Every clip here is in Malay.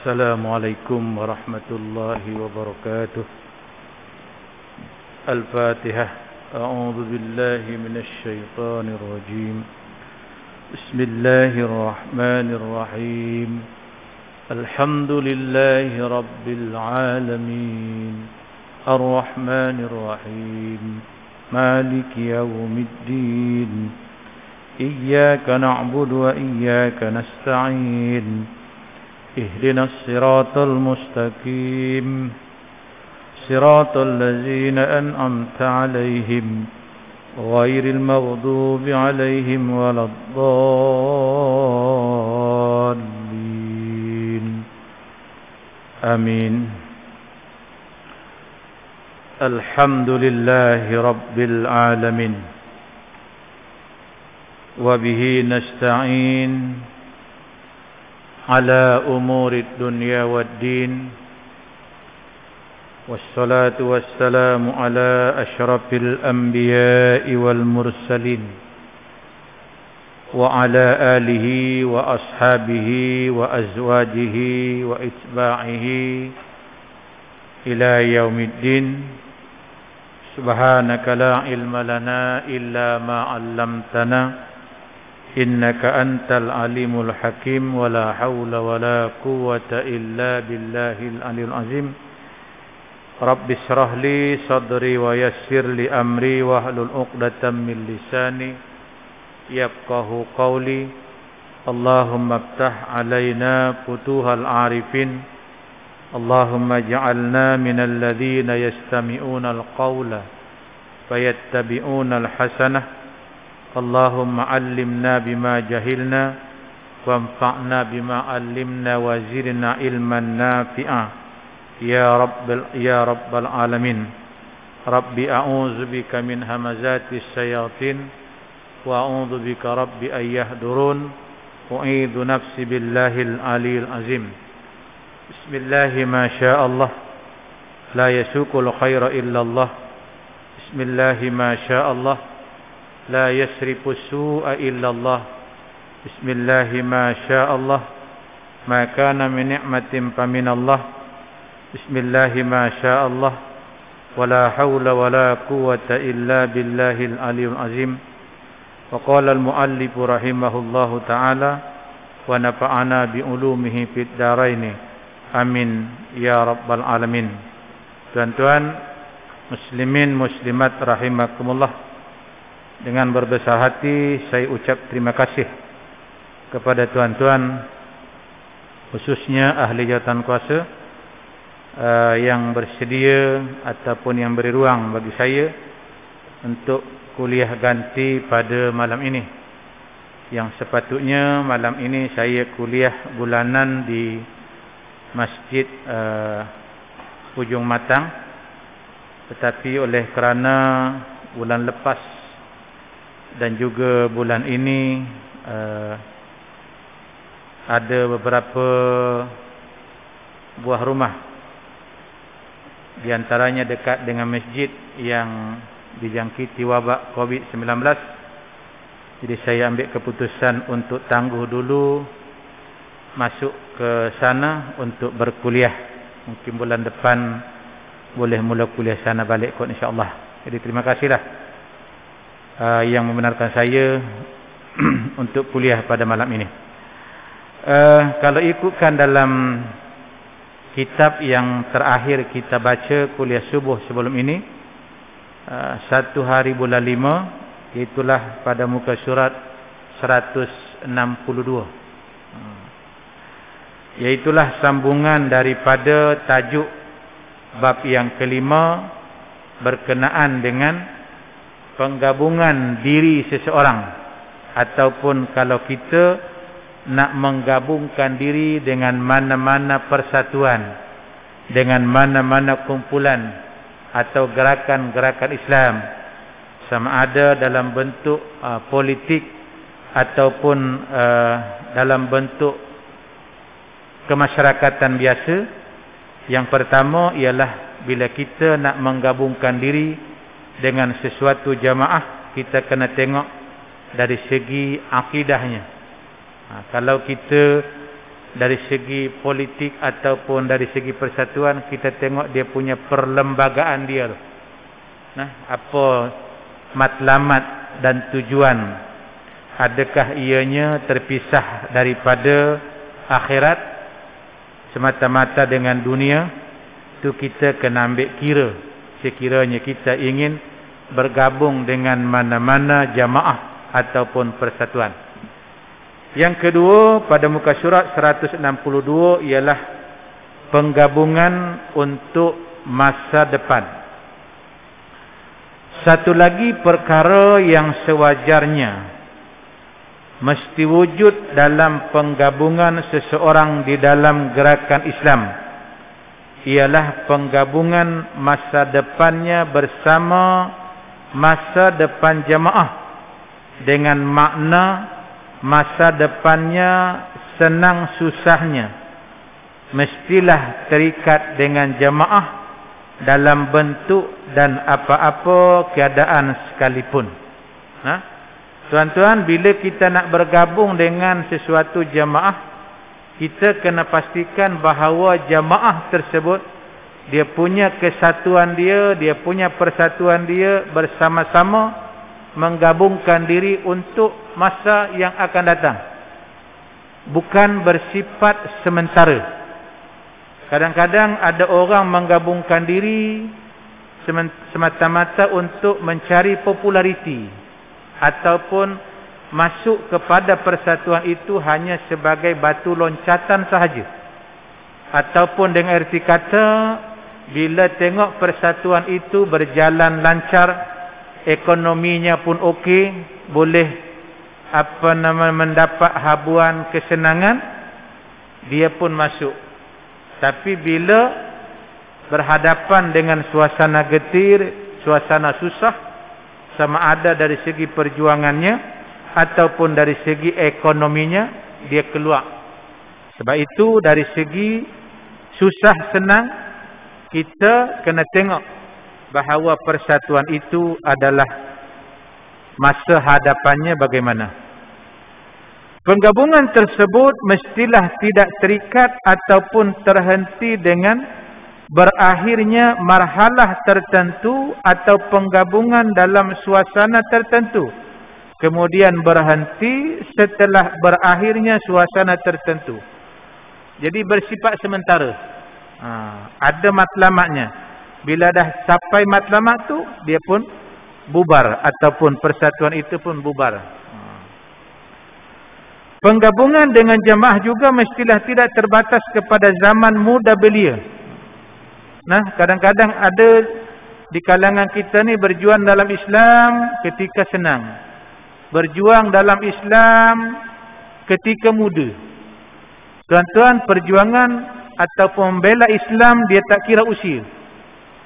السلام عليكم ورحمة الله وبركاته. الفاتحة. أعوذ بالله من الشيطان الرجيم. بسم الله الرحمن الرحيم. الحمد لله رب العالمين الرحمن الرحيم مالك يوم الدين إياك نعبد وإياك نستعين اهدنا الصراط المستقيم صراط الذين أنعمت عليهم غير المغضوب عليهم ولا الضالين آمين. الحمد لله رب العالمين وبه نستعين على أمور الدنيا والدين والصلاة والسلام على أشرف الأنبياء والمرسلين وعلى آله وأصحابه وأزواجه وإتباعه إلى يوم الدين. سبحانك لا علم لنا إلا ما علمتنا إنك أنت العليم الحكيم ولا حول ولا قوة إلا بالله العلي العظيم. رب اشرح لي صدري ويسر لي أمري واحلل عقدة من لساني يفقهوا قولي. اللهم افتح علينا فتوح العارفين. اللهم اجعلنا من الذين يستمعون القول فيتبعون الحسنة. اللهم علمنا بما جهلنا وانفعنا بما علمنا وزدنا علما نافعا يا رب العالمين. ربي أعوذ بك من همزات الشياطين وأعوذ بك ربي أن يحضرون. أعيذ نفسي بالله العلي العظيم. بسم الله ما شاء الله لا يسوق الخير إلا الله. بسم الله ما شاء الله لا يسرف السوء إلا الله. بسم الله ما شاء الله ما كان من نعمة فمن الله. بسم الله ما شاء الله ولا حول ولا قوة إلا بالله العلي العظيم. وقال المؤلف رحمه الله تعالى ونفعنا بعلومه في الدارين amin ya rabbal alamin. Tuan-tuan muslimin muslimat rahimakumullah, dengan berbesar hati saya ucap terima kasih kepada tuan-tuan, khususnya ahli jawatan kuasa yang bersedia ataupun yang beri ruang bagi saya untuk kuliah ganti pada malam ini, yang sepatutnya malam ini saya kuliah bulanan di Masjid Ujung Matang, tetapi oleh kerana bulan lepas dan juga bulan ini ada beberapa buah rumah, di antaranya dekat dengan masjid yang dijangkiti wabak COVID-19. Jadi saya ambil keputusan untuk tangguh dulu masuk ke sana untuk berkuliah. Mungkin bulan depan boleh mula kuliah sana balik kot, insya-Allah. Jadi terima kasihlah yang membenarkan saya untuk kuliah pada malam ini. Kalau ikutkan dalam kitab yang terakhir kita baca kuliah subuh sebelum ini, 1 hari bulan 5, itulah pada muka surat 162. Iaitulah sambungan daripada tajuk bab yang kelima berkenaan dengan penggabungan diri seseorang, ataupun kalau kita nak menggabungkan diri dengan mana-mana persatuan, dengan mana-mana kumpulan atau gerakan-gerakan Islam, sama ada dalam bentuk politik ataupun dalam bentuk kemasyarakatan biasa. Yang pertama ialah bila kita nak menggabungkan diri dengan sesuatu jamaah, kita kena tengok dari segi akidahnya. Kalau kita dari segi politik ataupun dari segi persatuan, kita tengok dia punya perlembagaan dia. Nah, apa matlamat dan tujuan? Adakah ianya terpisah daripada akhirat semata-mata dengan dunia? Itu kita kena ambil kira sekiranya kita ingin bergabung dengan mana-mana jamaah ataupun persatuan. Yang kedua, pada muka surat 162 ialah penggabungan untuk masa depan. Satu lagi perkara yang sewajarnya mesti wujud dalam penggabungan seseorang di dalam gerakan Islam ialah penggabungan masa depannya bersama masa depan jamaah, dengan makna masa depannya senang susahnya mestilah terikat dengan jamaah dalam bentuk dan apa-apa keadaan sekalipun. Tuan-tuan, bila kita nak bergabung dengan sesuatu jamaah, kita kena pastikan bahawa jamaah tersebut dia punya kesatuan dia, dia punya persatuan dia bersama-sama menggabungkan diri untuk masa yang akan datang, bukan bersifat sementara. Kadang-kadang ada orang menggabungkan diri semata-mata untuk mencari populariti, ataupun masuk kepada persatuan itu hanya sebagai batu loncatan sahaja, ataupun dengan erti kata bila tengok persatuan itu berjalan lancar, ekonominya pun okey, boleh mendapat habuan kesenangan, dia pun masuk. Tapi bila berhadapan dengan suasana getir, suasana susah, sama ada dari segi perjuangannya ataupun dari segi ekonominya, dia keluar. Sebab itu dari segi susah senang, kita kena tengok bahawa persatuan itu adalah masa hadapannya bagaimana. Penggabungan tersebut mestilah tidak terikat ataupun terhenti dengan berakhirnya marhalah tertentu atau penggabungan dalam suasana tertentu, kemudian berhenti setelah berakhirnya suasana tertentu. Jadi bersifat sementara. Ada matlamatnya. Bila dah sampai matlamat tu, dia pun bubar ataupun persatuan itu pun bubar. Penggabungan dengan jamaah juga mestilah tidak terbatas kepada zaman muda belia. Nah, kadang-kadang ada di kalangan kita ni berjuang dalam Islam ketika senang, berjuang dalam Islam ketika muda. Tuan-tuan, perjuangan ataupun membela Islam dia tak kira usia.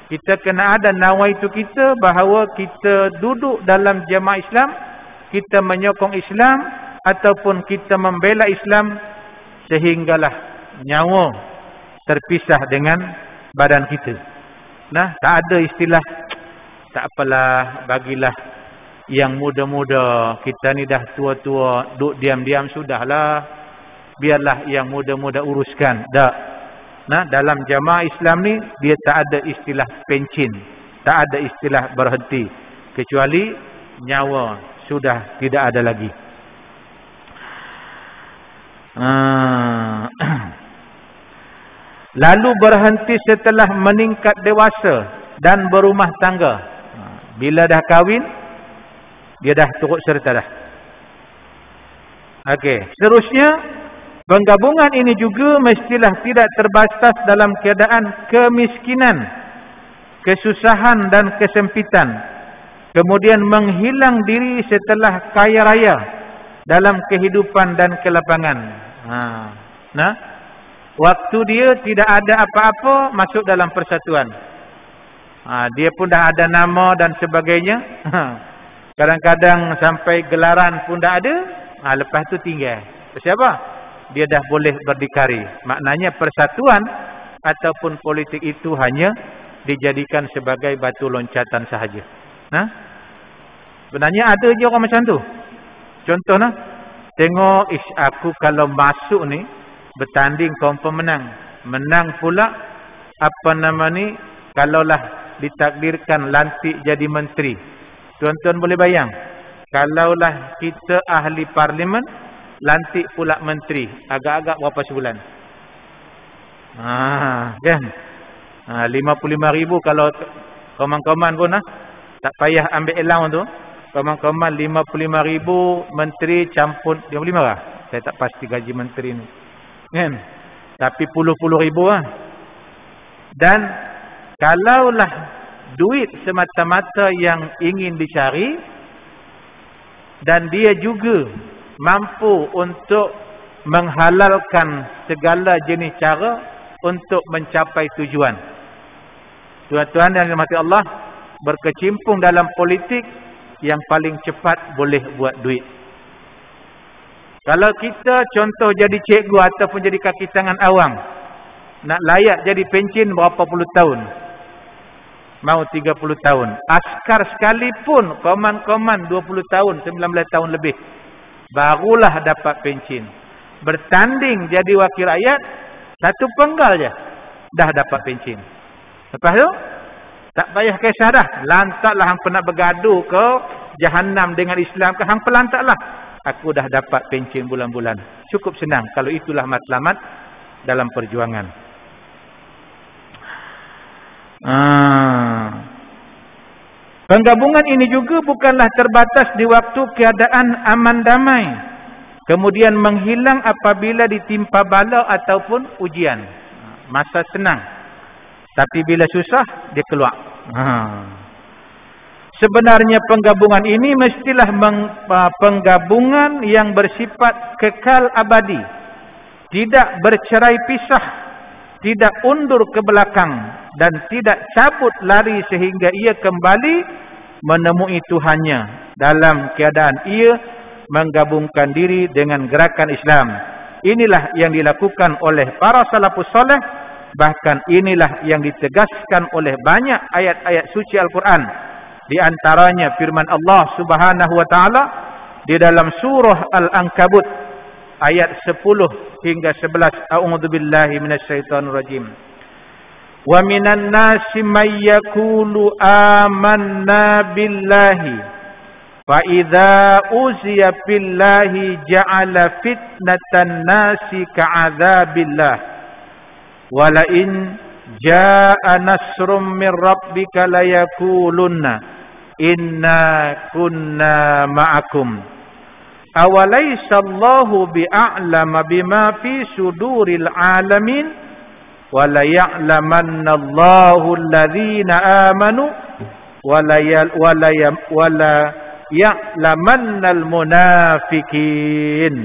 Kita kena ada nawaitu kita bahawa kita duduk dalam jamaah Islam, kita menyokong Islam ataupun kita membela Islam sehinggalah nyawa terpisah dengan badan kita. Nah, tak ada istilah tak apalah, bagilah yang muda-muda, kita ni dah tua-tua, duduk diam-diam sudahlah, biarlah yang muda-muda uruskan. Tak. Nah, dalam jamaah Islam ni dia tak ada istilah pencin, tak ada istilah berhenti, kecuali nyawa sudah tidak ada lagi. Lalu berhenti setelah meningkat dewasa dan berumah tangga. Bila dah kahwin, dia dah turut serta dah. Okey, seterusnya penggabungan ini juga mestilah tidak terbatas dalam keadaan kemiskinan, kesusahan dan kesempitan, kemudian menghilang diri setelah kaya raya dalam kehidupan dan kelapangan. Nah, waktu dia tidak ada apa-apa masuk dalam persatuan. Dia pun dah ada nama dan sebagainya. Kadang-kadang sampai gelaran pun dah ada. Lepas tu tinggal. Siapa? Dia dah boleh berdikari. Maknanya persatuan ataupun politik itu hanya dijadikan sebagai batu loncatan sahaja. Sebenarnya ada je orang macam tu. Contohnya, tengok aku kalau masuk ni, Bertanding confirm menang. Menang pula kalaulah ditakdirkan lantik jadi menteri. Tuan-tuan boleh bayang, kalaulah kita ahli parlimen, lantik pula menteri, agak-agak berapa sebulan? Kan? 55,000 kalau koman-koman pun tak payah ambil allowance tu. Koman-koman 55,000 menteri campur 55 lah. Saya tak pasti gaji menteri ni. Kan? Tapi puluh-puluh ribu lah. Dan kalaulah duit semata-mata yang ingin dicari, dan dia juga mampu untuk menghalalkan segala jenis cara untuk mencapai tujuan. Tuan-tuan yang dirahmati Allah, berkecimpung dalam politik yang paling cepat boleh buat duit. Kalau kita contoh jadi cikgu ataupun jadi kaki tangan awang, nak layak jadi pencin berapa puluh tahun? Mau 30 tahun. Askar sekalipun koman-koman 20 tahun, 19 tahun lebih, barulah dapat pencin. Bertanding jadi wakil rakyat, satu penggal je dah dapat pencin. Lepas tu tak payah kisah dah. Lantaklah hang pernah bergaduh ke Jahannam dengan Islam ke, hang pelantaklah. Aku dah dapat pencin bulan-bulan. Cukup senang kalau itulah matlamat dalam perjuangan. Penggabungan ini juga bukanlah terbatas di waktu keadaan aman damai, kemudian menghilang apabila ditimpa bala ataupun ujian. Masa senang, tapi bila susah dia keluar. Sebenarnya penggabungan ini mestilah penggabungan yang bersifat kekal abadi, tidak bercerai pisah, tidak undur ke belakang, dan tidak cabut lari sehingga ia kembali menemui Tuhannya dalam keadaan ia menggabungkan diri dengan gerakan Islam. Inilah yang dilakukan oleh para salafus saleh, bahkan inilah yang ditegaskan oleh banyak ayat-ayat suci Al-Quran. Di antaranya firman Allah Subhanahu wa taala di dalam surah Al-Ankabut ayat 10 hingga 11. A'udzubillahi minasyaitonir rajim. Wa minan nasi may yaqulu amanna billahi fa idza uziya billahi ja'ala fitnatan nasi ka'adzabillah wa la in jaa'a nasrum min rabbika layakulunna inna kunna ma'akum awalaysa Allahu bi'a'lama bima fi suduril alamin wa la ya'lamanna Allahu alladhina amanu wa la ya'lamanna al-munafiqin.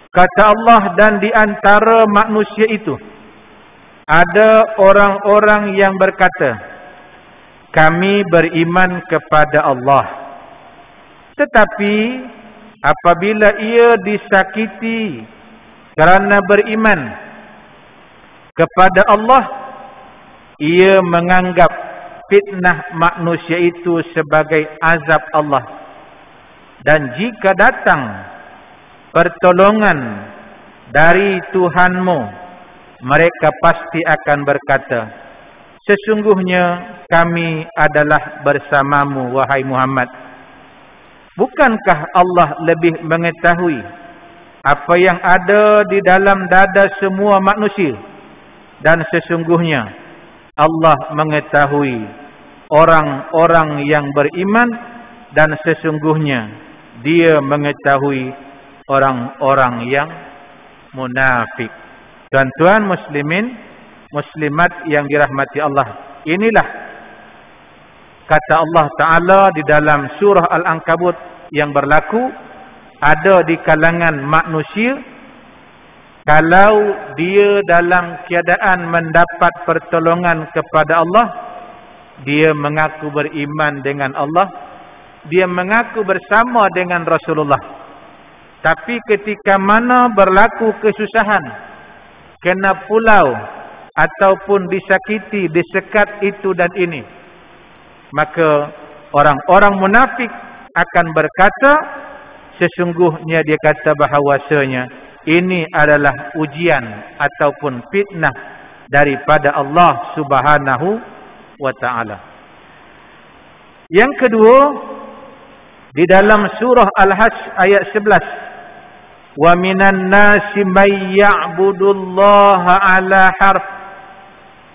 Kata Allah, dan di antara manusia itu ada orang-orang yang berkata, kami beriman kepada Allah. Tetapi apabila ia disakiti kerana beriman kepada Allah, ia menganggap fitnah manusia itu sebagai azab Allah. Dan jika datang pertolongan dari Tuhanmu, mereka pasti akan berkata, sesungguhnya kami adalah bersamamu, wahai Muhammad. Bukankah Allah lebih mengetahui apa yang ada di dalam dada semua manusia? Dan sesungguhnya Allah mengetahui orang-orang yang beriman, dan sesungguhnya Dia mengetahui orang-orang yang munafik. Tuan-tuan muslimin, muslimat yang dirahmati Allah, inilah kata Allah Ta'ala di dalam surah Al-Ankabut yang berlaku ada di kalangan manusia. Kalau dia dalam keadaan mendapat pertolongan kepada Allah, dia mengaku beriman dengan Allah, dia mengaku bersama dengan Rasulullah. Tapi ketika mana berlaku kesusahan, kena pulau ataupun disakiti, disekat itu dan ini, maka orang-orang munafik akan berkata, sesungguhnya dia kata bahawasanya ini adalah ujian ataupun fitnah daripada Allah Subhanahu wa ta'ala. Yang kedua, di dalam surah Al-Hajj ayat 11, wa minan nasi may ya'budullaha ala harf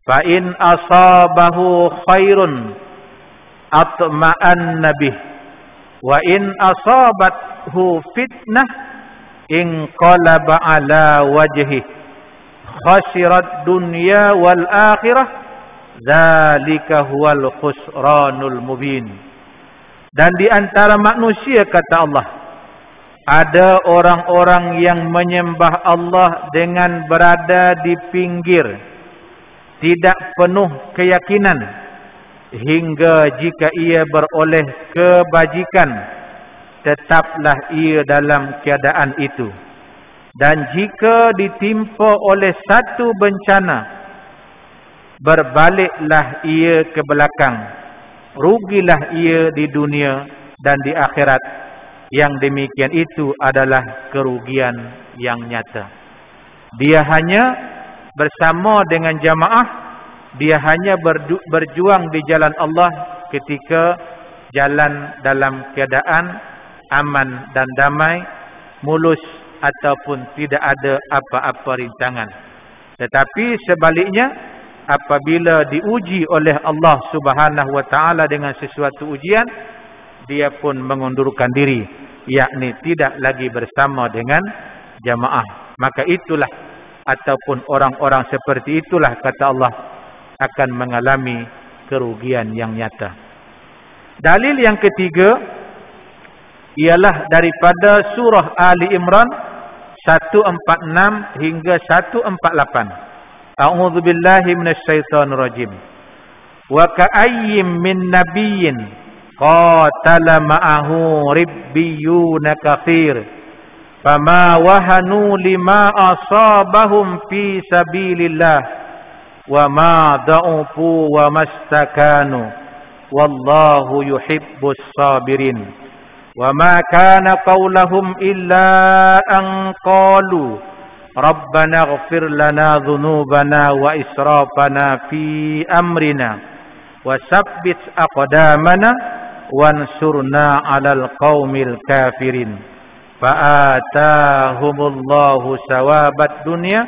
fa in asabahu khairun atma'anna bih wa in asabathu fitnah inqalaba ala wajhi khasirat dunya wal akhirah dzalika huwal khusranul mubin. Dan di antara manusia, kata Allah, ada orang-orang yang menyembah Allah dengan berada di pinggir, tidak penuh keyakinan, hingga jika ia beroleh kebajikan, tetaplah ia dalam keadaan itu. Dan jika ditimpa oleh satu bencana, berbaliklah ia ke belakang, rugilah ia di dunia dan di akhirat. Yang demikian itu adalah kerugian yang nyata. Dia hanya bersama dengan jamaah, dia hanya berjuang di jalan Allah ketika jalan dalam keadaan aman dan damai, mulus ataupun tidak ada apa-apa rintangan. Tetapi sebaliknya, apabila diuji oleh Allah Subhanahu wa ta'ala dengan sesuatu ujian, dia pun mengundurkan diri, yakni tidak lagi bersama dengan jamaah. Maka itulah, ataupun orang-orang seperti itulah, kata Allah, akan mengalami kerugian yang nyata. Dalil yang ketiga ialah daripada surah Ali Imran 146 hingga 148. A'udzu billahi minasyaitonir rajim. Wa ka'ayyim min nabiyyin qatala ma'ahu ribbiyuna katsir fama wahanu lima asabahum fi sabilillah wa ma da'ufu wa mastakanu wallahu yuhibbus sabirin wa ma kana qawluhum illa an qalu rabbana ighfir lana dhunubana wa israfana fi amrina wa sabbit aqdamana wansurna 'alal qaumil kafirin fa'atahumullahu sawabad dunya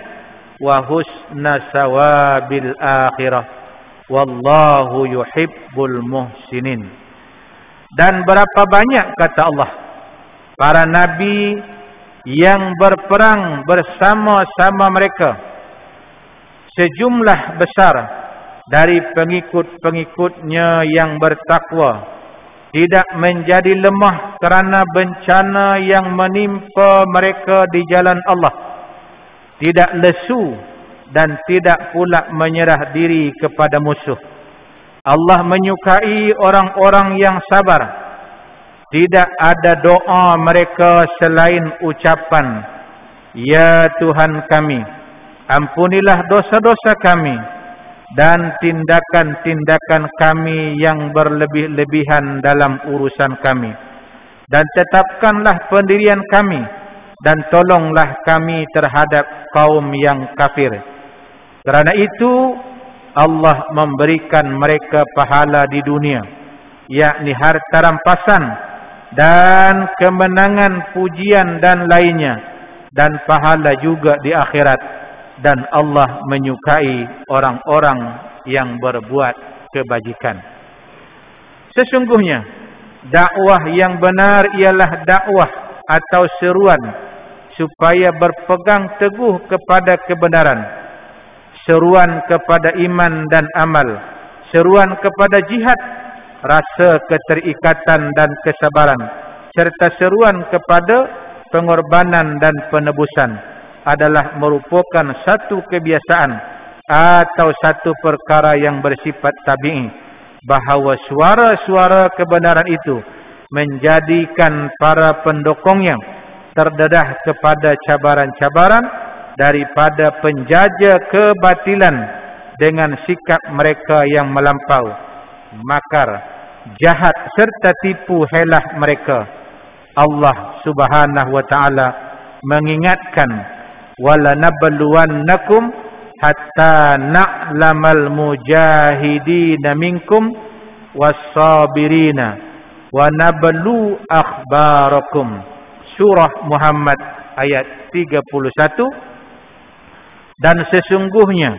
wa husna sawabil akhirah wallahu yuhibbul muhsinin. Dan berapa banyak, kata Allah, para nabi yang berperang bersama-sama mereka, sejumlah besar dari pengikut-pengikutnya yang bertakwa, tidak menjadi lemah kerana bencana yang menimpa mereka di jalan Allah, tidak lesu dan tidak pula menyerah diri kepada musuh. Allah menyukai orang-orang yang sabar. Tidak ada doa mereka selain ucapan, ya Tuhan kami, ampunilah dosa-dosa kami dan tindakan-tindakan kami yang berlebih-lebihan dalam urusan kami, dan tetapkanlah pendirian kami dan tolonglah kami terhadap kaum yang kafir. Kerana itu Allah memberikan mereka pahala di dunia, yakni harta rampasan dan kemenangan, pujian dan lainnya, dan pahala juga di akhirat. Dan Allah menyukai orang-orang yang berbuat kebajikan. Sesungguhnya dakwah yang benar ialah dakwah atau seruan supaya berpegang teguh kepada kebenaran, seruan kepada iman dan amal, seruan kepada jihad, rasa keterikatan dan kesabaran, serta seruan kepada pengorbanan dan penebusan adalah merupakan satu kebiasaan atau satu perkara yang bersifat tabi'i, bahawa suara-suara kebenaran itu menjadikan para pendukungnya terdedah kepada cabaran-cabaran daripada penjajah kebatilan dengan sikap mereka yang melampau, makar, jahat serta tipu helah mereka. Allah Subhanahu wa ta'ala mengingatkan walanabluwannakum hatta na'lamal mujahidina minkum was-sabirina wa nablu akhbarakum. Surah Muhammad ayat 31. Dan sesungguhnya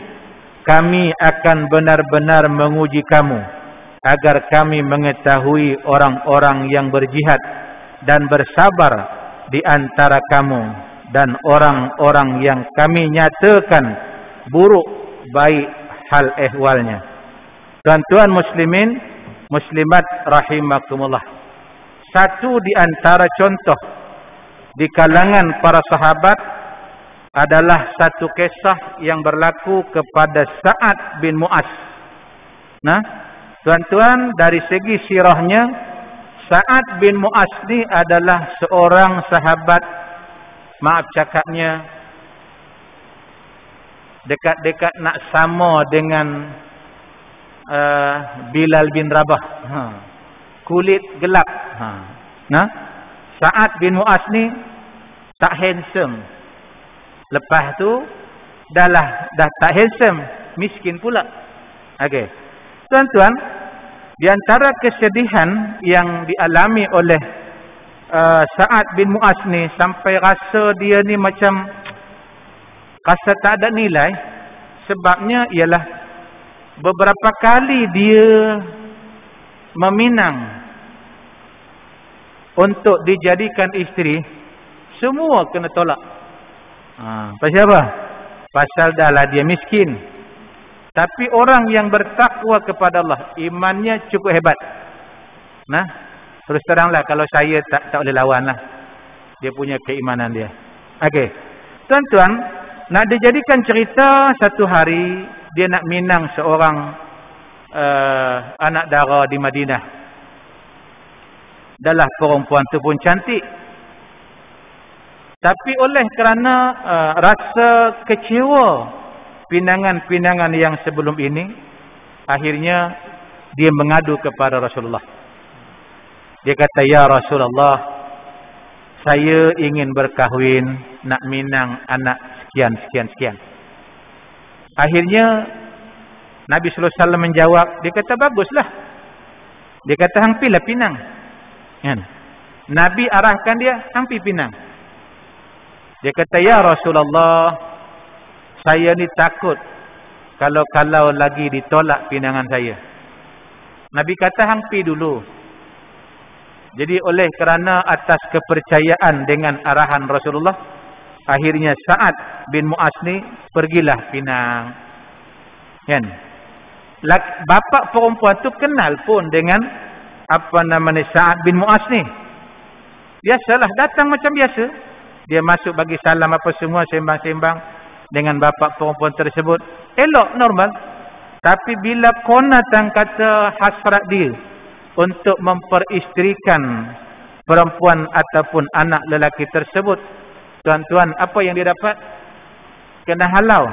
kami akan benar-benar menguji kamu agar kami mengetahui orang-orang yang berjihad dan bersabar di antara kamu dan orang-orang yang kami nyatakan buruk baik hal ehwalnya. Tuan-tuan muslimin, muslimat rahimakumullah. Satu di antara contoh di kalangan para sahabat adalah satu kisah yang berlaku kepada Sa'ad bin Mu'az. Nah, tuan-tuan, dari segi sirahnya, Sa'ad bin Mu'az ni adalah seorang sahabat, maaf cakapnya, dekat-dekat nak sama dengan Bilal bin Rabah. Kulit gelap. Nah, Sa'ad bin Mu'az ni tak handsome. Lepas tu dah tak handsome, miskin pula. Okey. Tuan-tuan, di antara kesedihan yang dialami oleh Sa'ad bin Mu'az ni sampai rasa dia ni macam rasa tak ada nilai, sebabnya ialah beberapa kali dia meminang untuk dijadikan isteri, semua kena tolak. Pasal apa? Pasal dahlah dia miskin. Tapi orang yang bertakwa kepada Allah, imannya cukup hebat. Nah, terus teranglah kalau saya tak boleh lawan lah. Dia punya keimanan dia. Okey. Tuan-tuan, nak dijadikan cerita, satu hari dia nak minang seorang anak dara di Madinah. Dahlah perempuan tu pun cantik. Tapi oleh kerana rasa kecewa pinangan-pinangan yang sebelum ini, akhirnya dia mengadu kepada Rasulullah. Dia kata, "Ya Rasulullah, saya ingin berkahwin, nak minang anak sekian. Akhirnya Nabi sallallahu alaihi wasallam menjawab, dia kata, "Baguslah." Dia kata, "Hang pilah pinang." Kan? Nabi arahkan dia, "Hang pi pinang." Dia kata, "Ya Rasulullah, saya ni takut kalau lagi ditolak pinangan saya." Nabi kata, "Hang pi dulu." Jadi oleh kerana atas kepercayaan dengan arahan Rasulullah, akhirnya Sa'ad bin Mu'az ni pergilah pinang. Kan? Bapa perempuan tu kenal pun dengan Sa'ad bin Mu'az ni. Biasalah, datang macam biasa. Dia masuk bagi salam apa semua, sembang-sembang dengan bapa perempuan tersebut. Elok, normal. Tapi bila konatan kata hasrat dia untuk memperisterikan perempuan ataupun anak lelaki tersebut, tuan-tuan, apa yang dia dapat? Kena halau.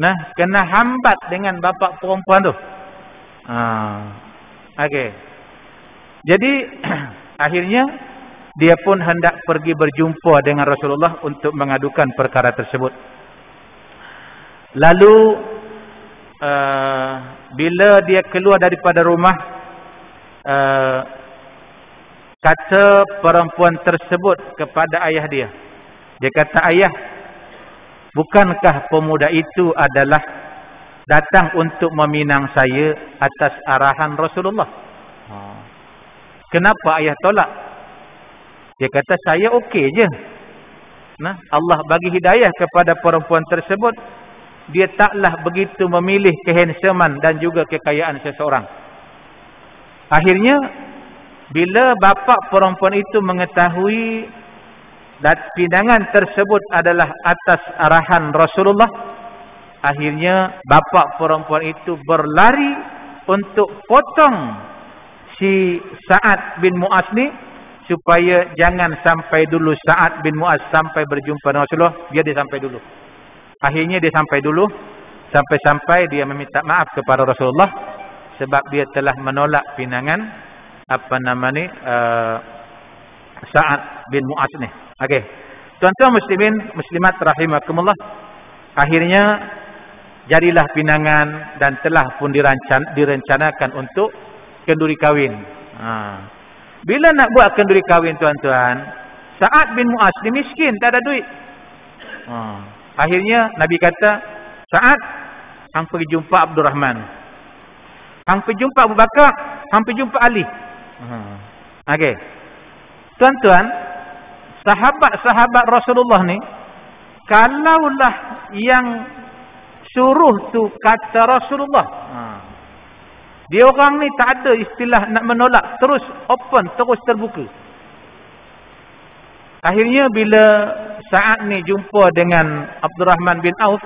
Nah, kena hambat dengan bapa perempuan tu. Okey. Jadi akhirnya dia pun hendak pergi berjumpa dengan Rasulullah untuk mengadukan perkara tersebut. Lalu bila dia keluar daripada rumah, kata perempuan tersebut kepada ayah dia. Dia kata, "Ayah, bukankah pemuda itu adalah datang untuk meminang saya atas arahan Rasulullah? Kenapa ayah tolak?" Dia kata, "Saya okey je. Nah, Allah bagi hidayah kepada perempuan tersebut. Dia taklah begitu memilih kehansaman dan juga kekayaan seseorang." Akhirnya, bila bapa perempuan itu mengetahui pinangan tersebut adalah atas arahan Rasulullah, akhirnya bapa perempuan itu berlari untuk potong si Sa'ad bin Mu'az ni, supaya jangan sampai dulu Sa'ad bin Mu'az sampai berjumpa dengan Rasulullah, dia sampai dulu. Akhirnya dia sampai dulu, sampai-sampai dia meminta maaf kepada Rasulullah sebab dia telah menolak pinangan Sa'ad bin Mu'az ni. Okey. Tuan-tuan muslimin, muslimat rahimakumullah, akhirnya jadilah pinangan dan telah pun direncanakan untuk kenduri kahwin. Bila nak buat kenduri kahwin tuan-tuan, Sa'ad bin Mu'az ni miskin, tak ada duit. Akhirnya Nabi kata, Sa'ad, hang pergi jumpa Abdurrahman, hang pergi jumpa Abu Bakar, hang pergi jumpa Ali. Okey. Tuan-tuan, sahabat-sahabat Rasulullah ni, kalaulah yang suruh tu kata Rasulullah, dia orang ni tak ada istilah nak menolak, terus open, terus terbuka. Akhirnya bila Sa'ad ni jumpa dengan Abdurrahman bin Auf,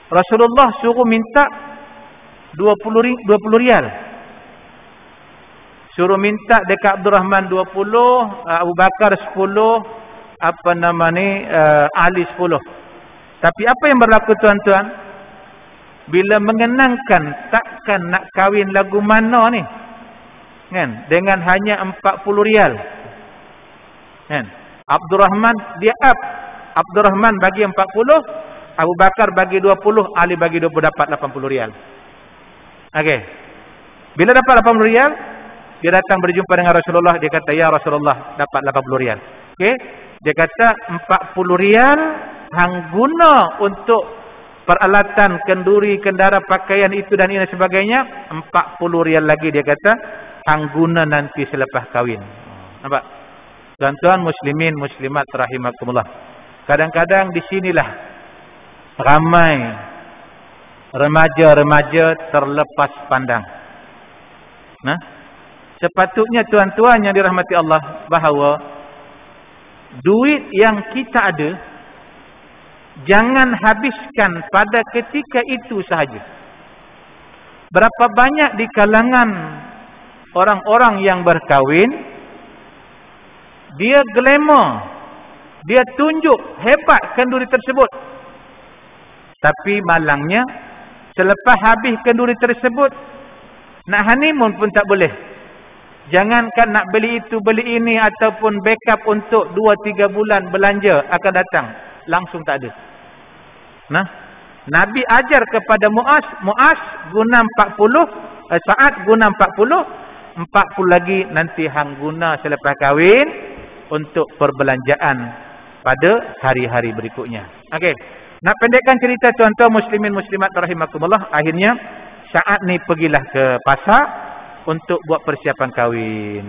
Rasulullah suruh minta 20 riyal. Suruh minta dekat Abdurrahman 20, Abu Bakar 10, Ali 10. Tapi apa yang berlaku tuan-tuan? Bila mengenangkan takkan nak kahwin lagu mana ni, kan, dengan hanya 40 riyal, kan, Abdurrahman dia up, Abdurrahman bagi 40, Abu Bakar bagi 20, Ali bagi 20, dapat 80 riyal. Okey. Bila dapat 80 riyal, dia datang berjumpa dengan Rasulullah, dia kata, ya Rasulullah, dapat 80 riyal. Okey. Dia kata 40 riyal hang guna untuk peralatan kenduri, kendara, pakaian itu dan ini sebagainya. 40 riyal lagi dia kata hang guna nanti selepas kahwin. Nampak? Tuan-tuan muslimin muslimat rahimakumullah. Kadang-kadang di sinilah ramai remaja-remaja terlepas pandang. Sepatutnya tuan-tuan yang dirahmati Allah, bahawa duit yang kita ada jangan habiskan pada ketika itu sahaja. Berapa banyak di kalangan orang-orang yang berkahwin, dia glamour, dia tunjuk hebat kenduri tersebut. Tapi malangnya, selepas habis kenduri tersebut, nak honeymoon pun tak boleh. Jangankan nak beli itu, beli ini, ataupun backup untuk 2-3 bulan belanja akan datang, langsung tak ada. Nabi ajar kepada Mu'az guna 40, Sa'ad guna 40 lagi nanti hang guna selepas kahwin untuk perbelanjaan pada hari-hari berikutnya. Okey. Nak pendekkan cerita tuan-tuan muslimin muslimat rahimakumullah, akhirnya Sa'ad ni pergilah ke pasar untuk buat persiapan kahwin.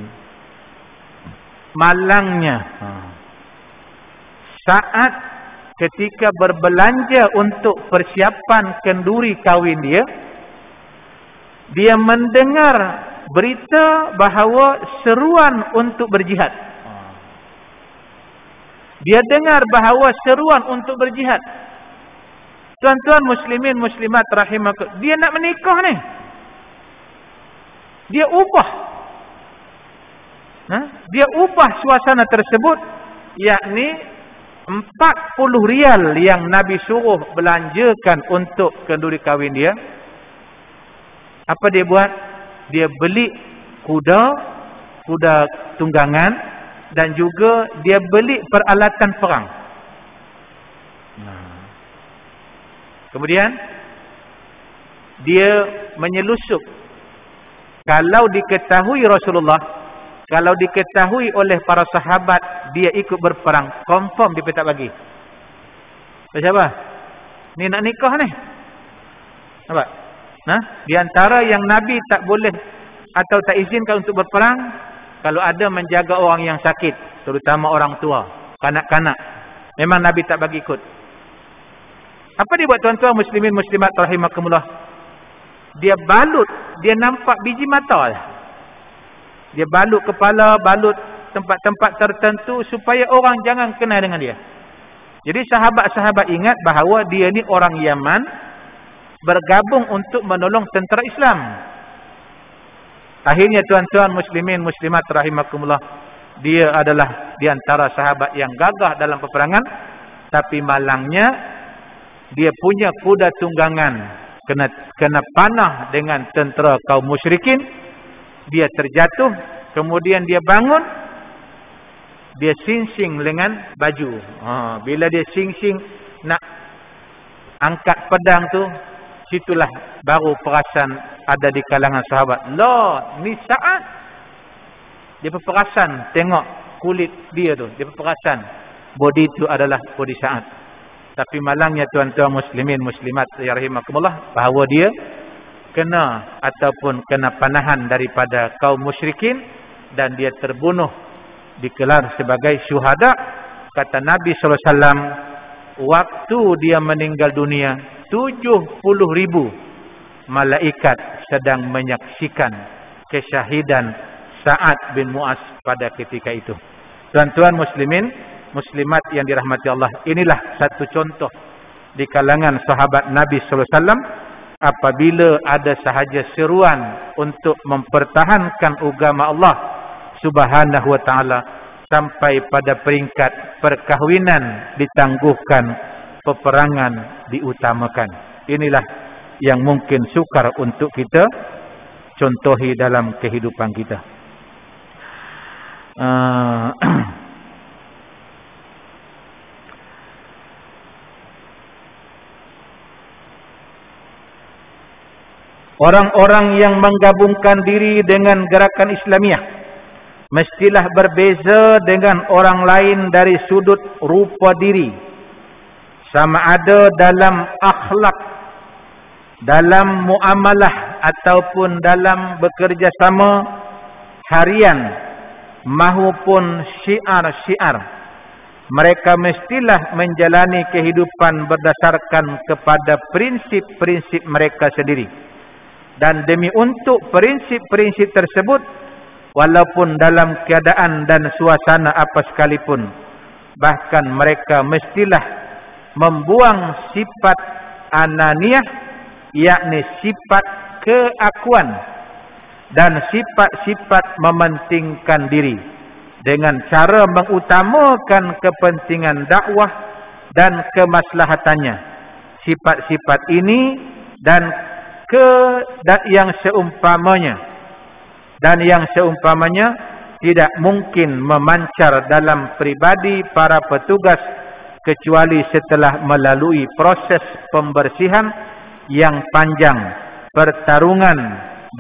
Malangnya, Sa'ad ketika berbelanja untuk persiapan kenduri kahwin dia mendengar berita bahawa seruan untuk berjihad. Dia dengar bahawa seruan untuk berjihad. Tuan-tuan muslimin muslimat rahimakumullah, dia nak menikah ni, dia ubah. Dia ubah suasana tersebut, yakni 40 riyal yang Nabi suruh belanjakan untuk kenduri kahwin dia. Apa dia buat? Dia beli kuda tunggangan, dan juga dia beli peralatan perang. Kemudian dia menyelusup. Kalau diketahui Rasulullah, kalau diketahui oleh para sahabat dia ikut berperang, confirm dia tak bagi. Siapa? Ni nak nikah ni. Nampak? Di antara yang Nabi tak boleh atau tak izinkan untuk berperang, kalau ada menjaga orang yang sakit, terutama orang tua, kanak-kanak, memang Nabi tak bagi ikut. Apa dia buat tuan-tuan muslimin muslimat rahimakumullah? Dia balut, dia nampak biji mata lah. Dia balut kepala, balut tempat-tempat tertentu supaya orang jangan kenal dengan dia. Jadi sahabat-sahabat ingat bahawa dia ni orang Yaman bergabung untuk menolong tentera Islam. Akhirnya tuan-tuan muslimin muslimat rahimakumullah, dia adalah di antara sahabat yang gagah dalam peperangan, tapi malangnya dia punya kuda tunggangan kena panah dengan tentera kaum musyrikin. Dia terjatuh, kemudian dia bangun, dia singsing dengan baju. Bila dia singsing nak angkat pedang tu, situlah baru perasan ada di kalangan sahabat. Lah, ni Sa'ad. Dia berperasan tengok kulit dia tu. Dia berperasan body itu adalah body Sa'ad. Tapi malangnya tuan-tuan muslimin muslimat ya rahimakumullah, bahawa dia kena ataupun kena panahan daripada kaum musyrikin dan dia terbunuh, dikelar sebagai syuhada. Kata Nabi SAW, waktu dia meninggal dunia, 70,000 malaikat sedang menyaksikan kesyahidan Sa'ad bin Mu'az pada ketika itu. Tuan-tuan muslimin muslimat yang dirahmati Allah, inilah satu contoh di kalangan sahabat Nabi SAW apabila ada sahaja seruan untuk mempertahankan agama Allah Subhanahu wa ta'ala sampai pada peringkat perkahwinan ditangguhkan, peperangan diutamakan. Inilah yang mungkin sukar untuk kita contohi dalam kehidupan kita. Orang-orang yang menggabungkan diri dengan gerakan Islamiah mestilah berbeza dengan orang lain dari sudut rupa diri, sama ada dalam akhlak, dalam muamalah ataupun dalam bekerjasama harian maupun syiar-syiar. Mereka mestilah menjalani kehidupan berdasarkan kepada prinsip-prinsip mereka sendiri. Dan demi untuk prinsip-prinsip tersebut, walaupun dalam keadaan dan suasana apa sekalipun, bahkan mereka mestilah membuang sifat ananiah, yakni sifat keakuan dan sifat-sifat mementingkan diri, dengan cara mengutamakan kepentingan dakwah dan kemaslahatannya. Sifat-sifat ini dan yang seumpamanya tidak mungkin memancar dalam pribadi para petugas kecuali setelah melalui proses pembersihan yang panjang, pertarungan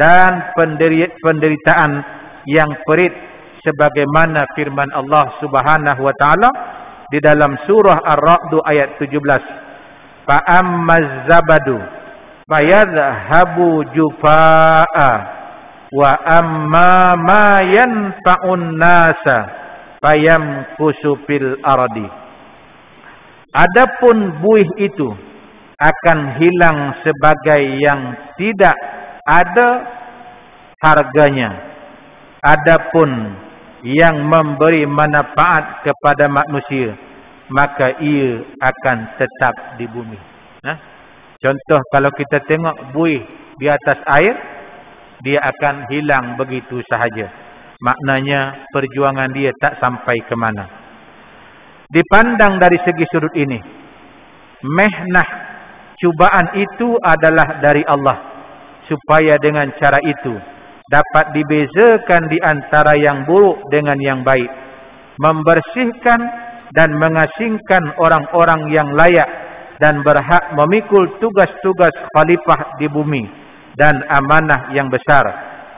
dan penderitaan yang perit, sebagaimana firman Allah Subhanahu wa taala di dalam surah Ar-Ra'd ayat 17, fa'ammaz zabadu fayadhhabu jufaa'a wa amma ma yanfa'un nasa fayamkusu fil ardi. Adapun buih itu akan hilang sebagai yang tidak ada harganya. Adapun yang memberi manfaat kepada manusia, maka ia akan tetap di bumi. Contoh, kalau kita tengok buih di atas air, dia akan hilang begitu sahaja. Maknanya perjuangan dia tak sampai ke mana. Dipandang dari segi sudut ini, mehnah, cubaan itu adalah dari Allah, supaya dengan cara itu dapat dibezakan di antara yang buruk dengan yang baik, membersihkan dan mengasingkan orang-orang yang layak dan berhak memikul tugas-tugas khalifah di bumi dan amanah yang besar,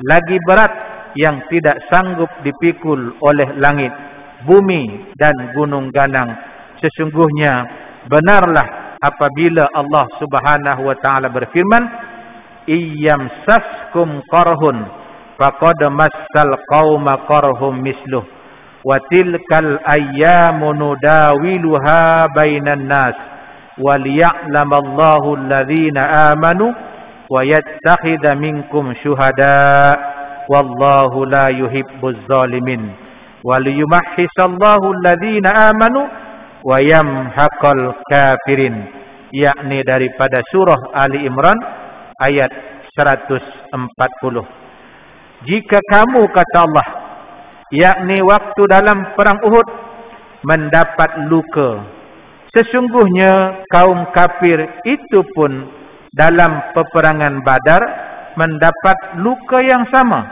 lagi berat yang tidak sanggup dipikul oleh langit, bumi dan gunung ganang. Sesungguhnya benarlah apabila Allah Subhanahu wa taala berfirman, iyyamsaskum qarhun faqad massal qauma qarhum misluh wa tilkal ayyamu nudawiluha bainan nas waliya'lamallahu alladhina amanu wa yattakhidha minkum syuhada wallahu la yuhibbuz zalimin waliyumahhisallahu alladhina amanu wa yamhaqal kafirin. Yakni daripada surah Ali Imran ayat 140. Jika kamu, kata Allah, yakni waktu dalam perang Uhud, mendapat luka, sesungguhnya kaum kafir itu pun dalam peperangan Badar mendapat luka yang sama.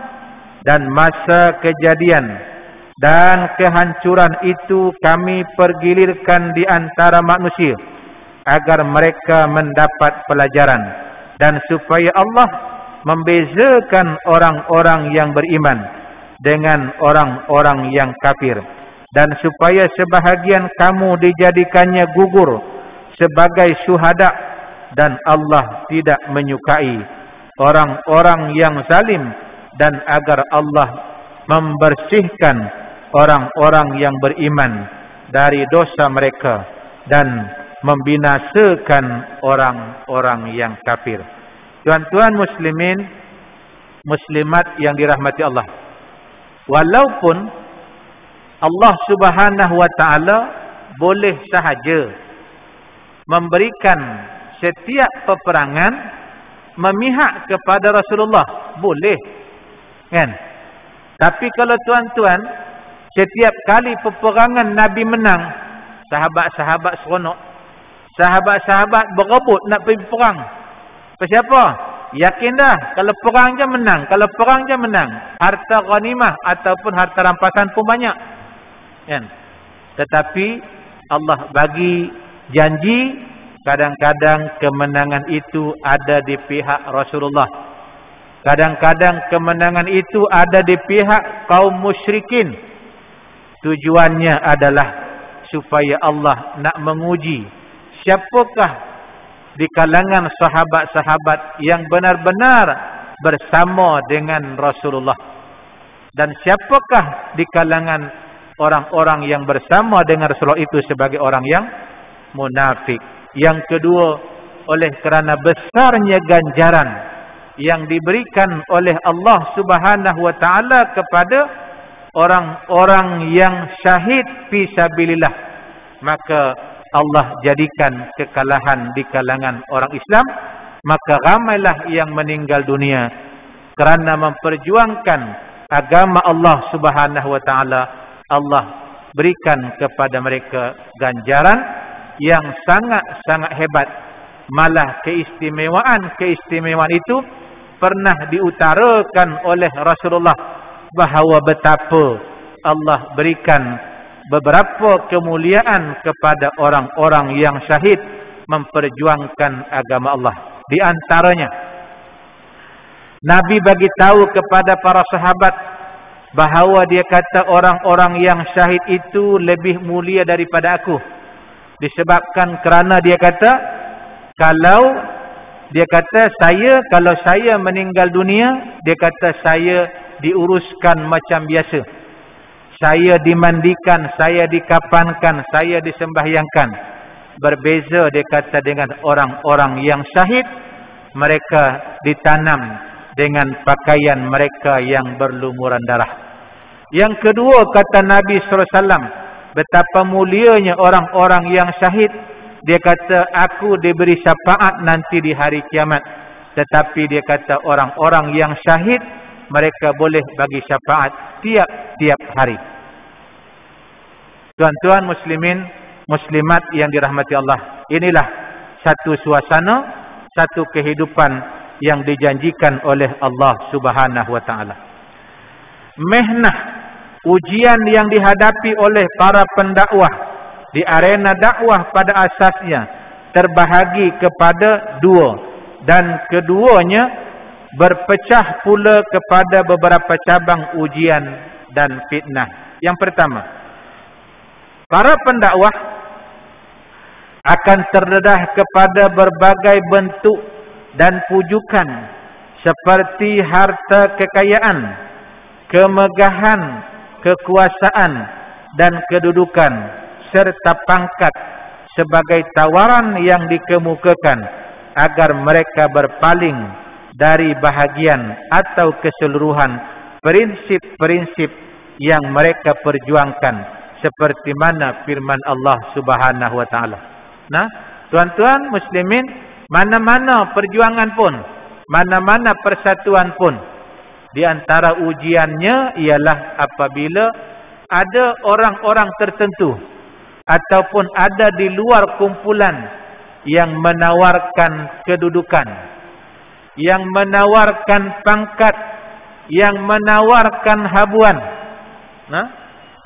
Dan masa kejadian Dan kehancuran itu kami pergilirkan di antara manusia agar mereka mendapat pelajaran, dan supaya Allah membezakan orang-orang yang beriman dengan orang-orang yang kafir, dan supaya sebahagian kamu dijadikannya gugur sebagai syuhada, dan Allah tidak menyukai orang-orang yang zalim, dan agar Allah membersihkan orang-orang yang beriman dari dosa mereka dan membinasakan orang-orang yang kafir. Tuan-tuan muslimin, muslimat yang dirahmati Allah, walaupun Allah Subhanahu wa taala boleh sahaja memberikan setiap peperangan memihak kepada Rasulullah, boleh kan? Tapi kalau tuan-tuan, setiap kali peperangan Nabi menang, sahabat-sahabat seronok, sahabat-sahabat berebut nak pergi perang. Siapa? Yakin dah kalau perang je menang, kalau perang je menang, harta ghanimah ataupun harta rampasan pun banyak kan? Tetapi Allah bagi janji, kadang-kadang kemenangan itu ada di pihak Rasulullah, kadang-kadang kemenangan itu ada di pihak kaum musyrikin. Tujuannya adalah supaya Allah nak menguji siapakah di kalangan sahabat-sahabat yang benar-benar bersama dengan Rasulullah, dan siapakah di kalangan orang-orang yang bersama dengan Rasulullah itu sebagai orang yang munafik. Yang kedua, oleh kerana besarnya ganjaran yang diberikan oleh Allah Subhanahu wa taala kepada orang-orang yang syahid fi sabilillah, maka Allah jadikan kekalahan di kalangan orang Islam. Maka ramailah yang meninggal dunia kerana memperjuangkan agama Allah Subhanahu wa taala. Allah berikan kepada mereka ganjaran yang sangat-sangat hebat. Malah keistimewaan itu pernah diutarakan oleh Rasulullah, bahawa betapa Allah berikan beberapa kemuliaan kepada orang-orang yang syahid memperjuangkan agama Allah. Di antaranya, Nabi bagi tahu kepada para sahabat bahawa dia kata orang-orang yang syahid itu lebih mulia daripada aku. Disebabkan kerana dia kata, kalau saya meninggal dunia, dia kata saya diuruskan macam biasa. Saya dimandikan, saya dikapankan, saya disembahyangkan. Berbeza dia kata dengan orang-orang yang syahid, mereka ditanam dengan pakaian mereka yang berlumuran darah. Yang kedua, kata Nabi SAW, betapa mulianya orang-orang yang syahid. Dia kata, aku diberi syafaat nanti di hari kiamat. Tetapi dia kata orang-orang yang syahid, mereka boleh bagi syafaat tiap-tiap hari. Tuan-tuan muslimin, muslimat yang dirahmati Allah, inilah satu suasana, satu kehidupan yang dijanjikan oleh Allah Subhanahu wa taala. Mehnah, ujian yang dihadapi oleh para pendakwah di arena dakwah pada asasnya terbahagi kepada dua, dan keduanya berpecah pula kepada beberapa cabang ujian dan fitnah. Yang pertama, para pendakwah akan terdedah kepada berbagai bentuk dan pujukan seperti harta kekayaan, kemegahan, kekuasaan dan kedudukan serta pangkat sebagai tawaran yang dikemukakan agar mereka berpaling dari bahagian atau keseluruhan prinsip-prinsip yang mereka perjuangkan, seperti mana firman Allah Subhanahu wa taala. Nah, tuan-tuan muslimin, mana-mana perjuangan pun, mana-mana persatuan pun, di antara ujiannya ialah apabila ada orang-orang tertentu ataupun ada di luar kumpulan yang menawarkan kedudukan, yang menawarkan pangkat, yang menawarkan habuan. Nah,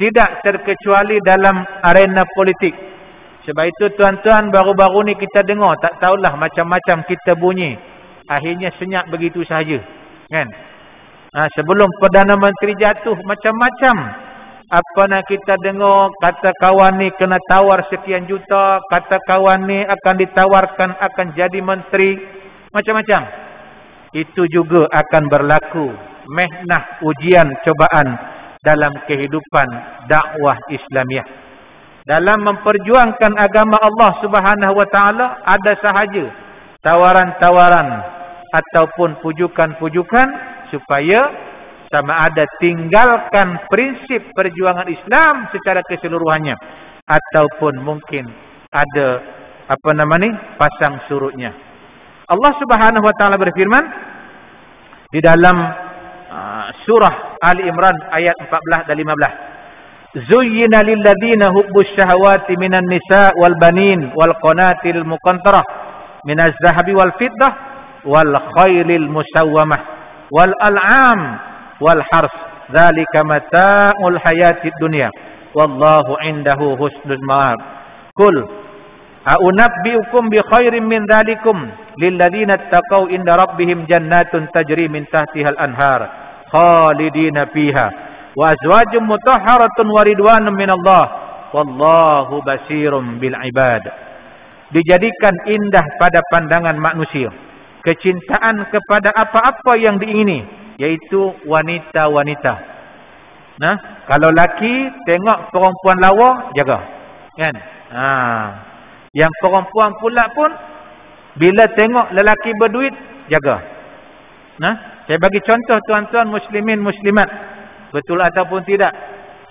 tidak terkecuali dalam arena politik. Sebab itu tuan-tuan, baru-baru ni kita dengar, tak tahulah macam-macam kita bunyi. Akhirnya senyap begitu sahaja. Kan? Sebelum Perdana Menteri jatuh, macam-macam. Apa nak kita dengar, kata kawan ni kena tawar sekian juta, kata kawan ni akan ditawarkan akan jadi menteri. Macam-macam. Itu juga akan berlaku. Mehnah, ujian, cobaan dalam kehidupan dakwah Islamiah. Dalam memperjuangkan agama Allah Subhanahu wa taala, ada sahaja tawaran-tawaran ataupun pujukan-pujukan supaya sama ada tinggalkan prinsip perjuangan Islam secara keseluruhannya, ataupun mungkin ada pasang surutnya. Allah Subhanahu wa taala berfirman di dalam surah Ali Imran ayat 14 dan 15. Zuyyina lilladzina hubbus syahawati minan nisa wal banin wal qanatil muqantarah minaz zahabi wal fiddah wal khailil musawwamah wal al'am wal hars dzalika mata'ul hayatid dunya wallahu indahu husnul ma'ab. Qul a'unabbiukum bi khairin min dzalikum lilladzina taqaw inda rabbihim jannatun tajri min tahtihal anhar khalidina fiha wa azwajum mutahharatun wa ridwanun minallah wallahu basirum bil ibad. Dijadikan indah pada pandangan manusia kecintaan kepada apa-apa yang diingini, yaitu wanita-wanita. Kalau laki tengok perempuan lawa, jaga. Kan? Yang perempuan pula pun bila tengok lelaki berduit, jaga. Saya bagi contoh tuan-tuan muslimin muslimat. Betul ataupun tidak?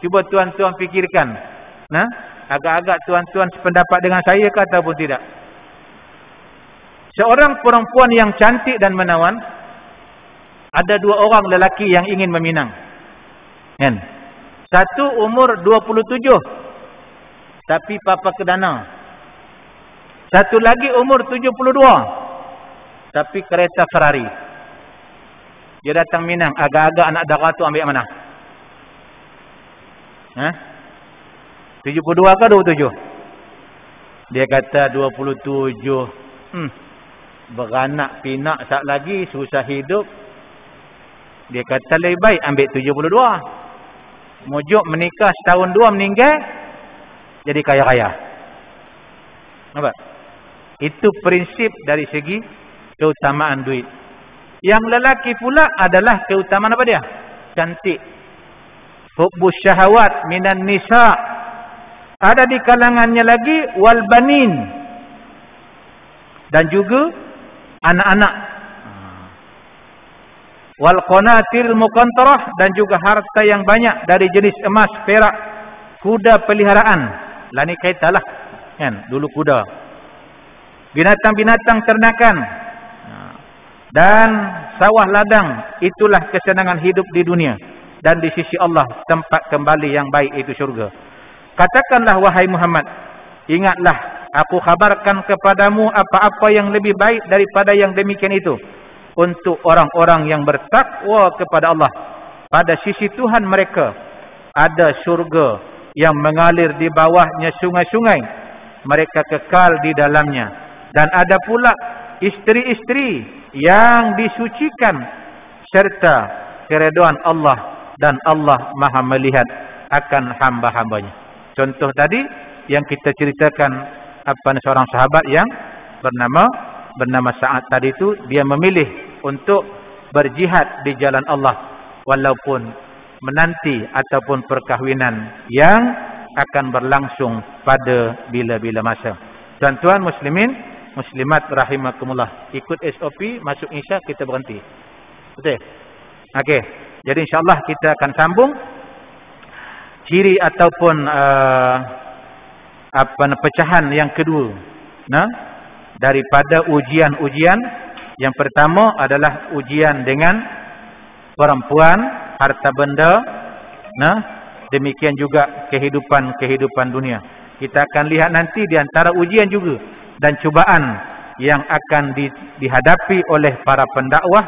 Cuba tuan-tuan fikirkan. Agak-agak tuan-tuan sependapat dengan saya ke ataupun tidak? Seorang perempuan yang cantik dan menawan, ada dua orang lelaki yang ingin meminang. Kan? Satu umur 27, tapi papa kedana. Satu lagi umur 72, tapi kereta Ferrari. Dia datang minang, agak-agak anak dara tu ambil mana? 72 ke 27? Dia kata 27. Beranak pinak sat lagi, susah hidup. Dia kata lebih baik ambil 72. Mujuk menikah setahun dua meninggal, jadi kaya-kaya. Nampak? Itu prinsip dari segi keutamaan duit. Yang lelaki pula adalah keutamaan apa dia? Cantik. Hubbus syahawat minan nisa. Ada di kalangannya lagi wal banin. Dan juga anak-anak. Wal qanatil muqantarah, dan juga harta yang banyak dari jenis emas, perak, kuda peliharaan. Lah ni kaitalah. Kan? Dulu kuda. Binatang-binatang ternakan. Dan sawah ladang, itulah kesenangan hidup di dunia. Dan di sisi Allah tempat kembali yang baik, itu syurga. Katakanlah wahai Muhammad, ingatlah aku kabarkan kepadamu apa-apa yang lebih baik daripada yang demikian itu, untuk orang-orang yang bertakwa kepada Allah. Pada sisi Tuhan mereka ada syurga yang mengalir di bawahnya sungai-sungai, mereka kekal di dalamnya. Dan ada pula isteri-isteri yang disucikan serta keredoan Allah, dan Allah Maha melihat akan hamba-hambanya. Contoh tadi yang kita ceritakan, seorang sahabat yang bernama Sa'ad tadi itu, dia memilih untuk berjihad di jalan Allah walaupun menanti ataupun perkahwinan yang akan berlangsung pada bila-bila masa. Tuan-tuan muslimin muslimat rahimakumullah, ikut SOP masuk Isya kita berhenti. Betul? Okey. Jadi insya-Allah kita akan sambung ciri ataupun pecahan yang kedua daripada ujian-ujian. Yang pertama adalah ujian dengan perempuan, harta benda, demikian juga kehidupan dunia. Kita akan lihat nanti di antara ujian juga dan cubaan yang akan dihadapi oleh para pendakwah,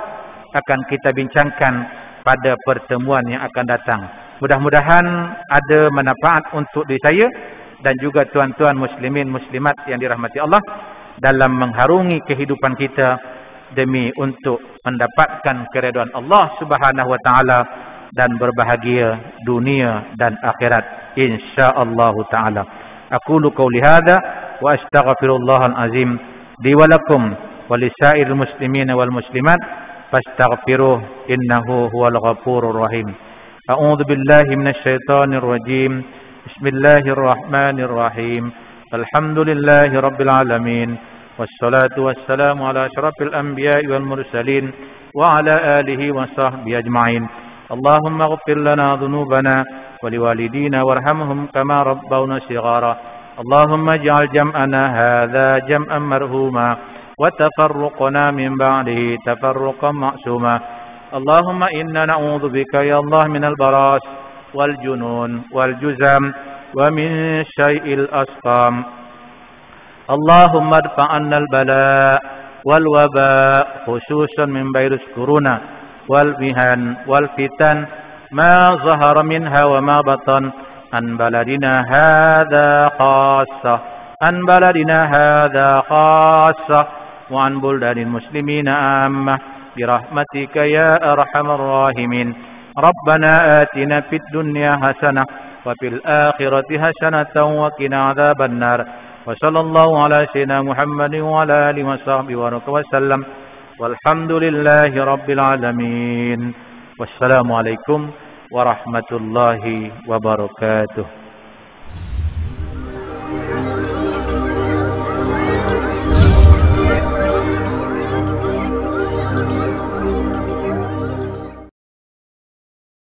akan kita bincangkan pada pertemuan yang akan datang. Mudah-mudahan ada manfaat untuk diri saya dan juga tuan-tuan muslimin muslimat yang dirahmati Allah dalam mengharungi kehidupan kita demi untuk mendapatkan keridhaan Allah Subhanahu wa taala dan berbahagia dunia dan akhirat insyaallah taala. Aqulu qouli hadza wa astaghfirullahal azim li wa lakum wa lisairil muslimin wal muslimat fastaghfiruh innahu huwal ghafurur rahim. A'udzu billahi minasy syaithanir rajim. Bismillahir rahmanir rahim. Alhamdulillahi rabbil alamin. Wassalatu wassalamu ala asyrafil anbiya'i wal mursalin wa ala alihi wa sahbihi ajma'in. Allahumma ighfir lana dhunubana wa liwalidina warhamhum kama rabbawna shighara. Allahumma ij'al jam'ana hadza jam'an marhuma wa tafarruqna min ba'dihi tafarruqan ma'suma. Allahumma inna na'udzu bika ya Allah minal baras wal junun wal juzam wa min syai'il asqam. Allahumma adfa'anna al bala wal waba khususan min virus corona wal mihan wal fitan ma zahara minha wa ma batan an baladina hadha khassa wa an buldanil muslimina ammah برحمتك يا أرحم الراحمين. ربنا آتنا في الدنيا حسنة وفي الآخرة حسنة وقنا عذاب النار. وصلى الله على سيدنا محمد وعلى آله وصحبه وسلم والحمد لله رب العالمين. والسلام عليكم ورحمة الله وبركاته.